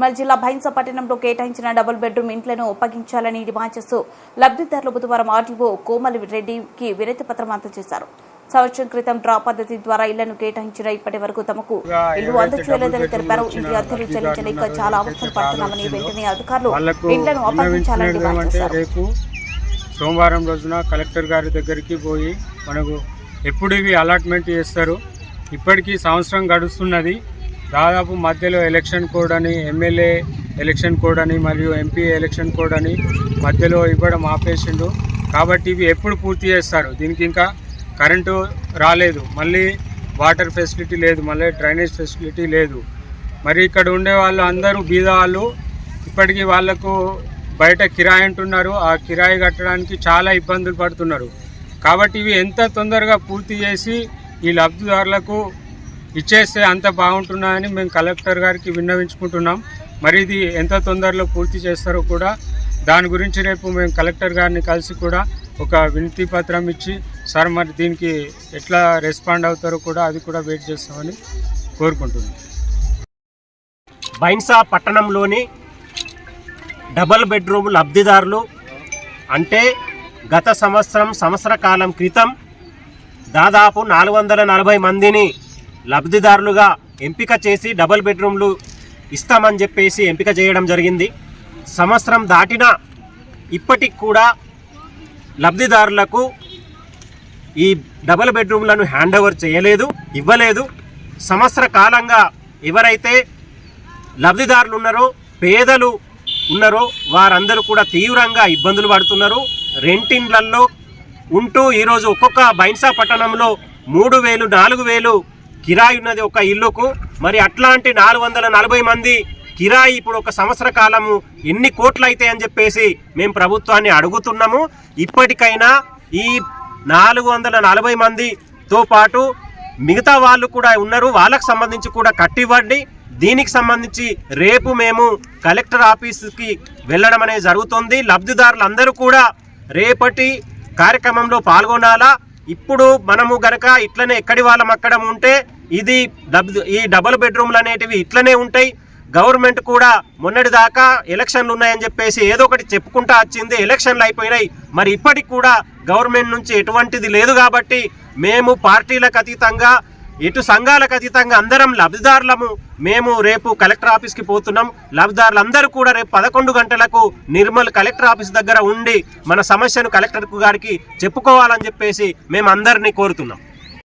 నిర్మల్ జిల్లా భైంసా పట్టణంలో కేటాయించిన డబుల్ బెడ్రూమ్ ఇంట్లను ఒప్పగించాలని డిమాండ్ చేస్తూ లబ్ధిదారులు బుధవారం ఆర్డీఓ కోమలి రెడ్డికి వినతి పత్రం అందజేశారు. సంవత్సరం క్రితం డ్రా పద్ధతి ద్వారా ఇళ్లను కేటాయించిన ఇప్పటి వరకు తమకు ఇల్లు అందజేయలేదని తెలిపారు. ఇంటి అద్దెలు చెల్లించలేక చాలా అవస్థలు పడుతున్నామని వెంటనే అధికారులు ఇళ్లను అప్పగించాలని డిమాండ్ చేశారు. సోమవారం రోజున కలెక్టర్ గారి దగ్గరికి పోయి మనకు ఎప్పుడు ఇవి అలాట్మెంట్ చేస్తారు. ఇప్పటికీ సంవత్సరం గడుస్తున్నది. దాదాపు మధ్యలో ఎలక్షన్ కోడ్ అని, ఎమ్మెల్యే ఎలక్షన్ కోడ్ అని మరియు ఎంపీ ఎలక్షన్ కోడ్ అని మధ్యలో ఇవ్వడం ఆపేసిండు. కాబట్టి ఇవి ఎప్పుడు పూర్తి చేస్తారు? దీనికి ఇంకా కరెంటు రాలేదు, మళ్ళీ వాటర్ ఫెసిలిటీ లేదు, మళ్ళీ డ్రైనేజ్ ఫెసిలిటీ లేదు. మరి ఇక్కడ ఉండే వాళ్ళు అందరూ బీద వాళ్ళు. ఇప్పటికీ వాళ్లకు బయట కిరాయి అంటున్నారు. ఆ కిరాయి కట్టడానికి చాలా ఇబ్బందులు పడుతున్నారు. కాబట్టి ఇవి ఎంత తొందరగా పూర్తి చేసి ఈ లబ్ధిదారులకు ఇచ్చేస్తే అంత బాగుంటున్నాయని మేము కలెక్టర్ గారికి విన్నవించుకుంటున్నాం. మరి ఇది ఎంత తొందరలో పూర్తి చేస్తారో కూడా దాని గురించి రేపు మేము కలెక్టర్ గారిని కలిసి కూడా ఒక వినతి పత్రం ఇచ్చి సార్ మరి దీనికి ఎట్లా రెస్పాండ్ అవుతారో కూడా అది కూడా వెయిట్ చేస్తామని కోరుకుంటున్నాం. భైంసా పట్టణంలోని డబల్ బెడ్రూమ్ లబ్ధిదారులు అంటే గత సంవత్సర కాలం క్రితం దాదాపు 440 మందిని లబ్ధిదారులుగా ఎంపిక చేసి డబల్ బెడ్రూమ్లు ఇస్తామని చెప్పేసి ఎంపిక చేయడం జరిగింది. సంవత్సరం దాటినా ఇప్పటికి కూడా లబ్ధిదారులకు ఈ డబల్ బెడ్రూమ్లను హ్యాండ్ ఓవర్ ఇవ్వలేదు. సంవత్సర కాలంగా ఎవరైతే లబ్ధిదారులు ఉన్నారో, పేదలు ఉన్నారో వారందరూ కూడా తీవ్రంగా ఇబ్బందులు పడుతున్నారు. రెంటిండ్లల్లో ఉంటూ ఈరోజు ఒక్కొక్క భైంసా పట్టణంలో 3,000 4,000 కిరాయి ఉన్నది ఒక ఇల్లుకు. మరి అట్లాంటి 440 మంది కిరాయి ఇప్పుడు ఒక సంవత్సర కాలము ఎన్ని కోట్లు అవుతాయి అని చెప్పేసి మేము ప్రభుత్వాన్ని అడుగుతున్నాము. ఇప్పటికైనా ఈ 440 మందితో పాటు మిగతా వాళ్ళు కూడా ఉన్నారు, వాళ్ళకు సంబంధించి కూడా కట్టివ్వండి. దీనికి సంబంధించి రేపు మేము కలెక్టర్ ఆఫీస్కి వెళ్ళడం అనేది జరుగుతుంది. లబ్ధిదారులందరూ కూడా రేపటి కార్యక్రమంలో పాల్గొనాలా. ఇప్పుడు మనము గనక ఇట్లనే ఎక్కడి వాళ్ళం అక్కడ ఉంటే ఈ డబుల్ బెడ్రూమ్లు అనేటివి ఇట్లనే ఉంటాయి. గవర్నమెంట్ కూడా మొన్నటి దాకా ఎలక్షన్లు ఉన్నాయని చెప్పేసి ఏదో ఒకటి చెప్పుకుంటా వచ్చింది. ఎలక్షన్లు అయిపోయినాయి, మరి ఇప్పటికి కూడా గవర్నమెంట్ నుంచి ఎటువంటిది లేదు. కాబట్టి మేము పార్టీలకు అతీతంగా ఇటు సంఘాలకు అతీతంగా అందరం లబ్ధిదారులము. మేము రేపు కలెక్టర్ ఆఫీస్కి పోతున్నాం. లబ్ధిదారులందరూ కూడా రేపు 11 గంటలకు నిర్మల్ కలెక్టర్ ఆఫీస్ దగ్గర ఉండి మన సమస్యను కలెక్టర్ గారికి చెప్పుకోవాలని చెప్పేసి మేము అందరినీ కోరుతున్నాం.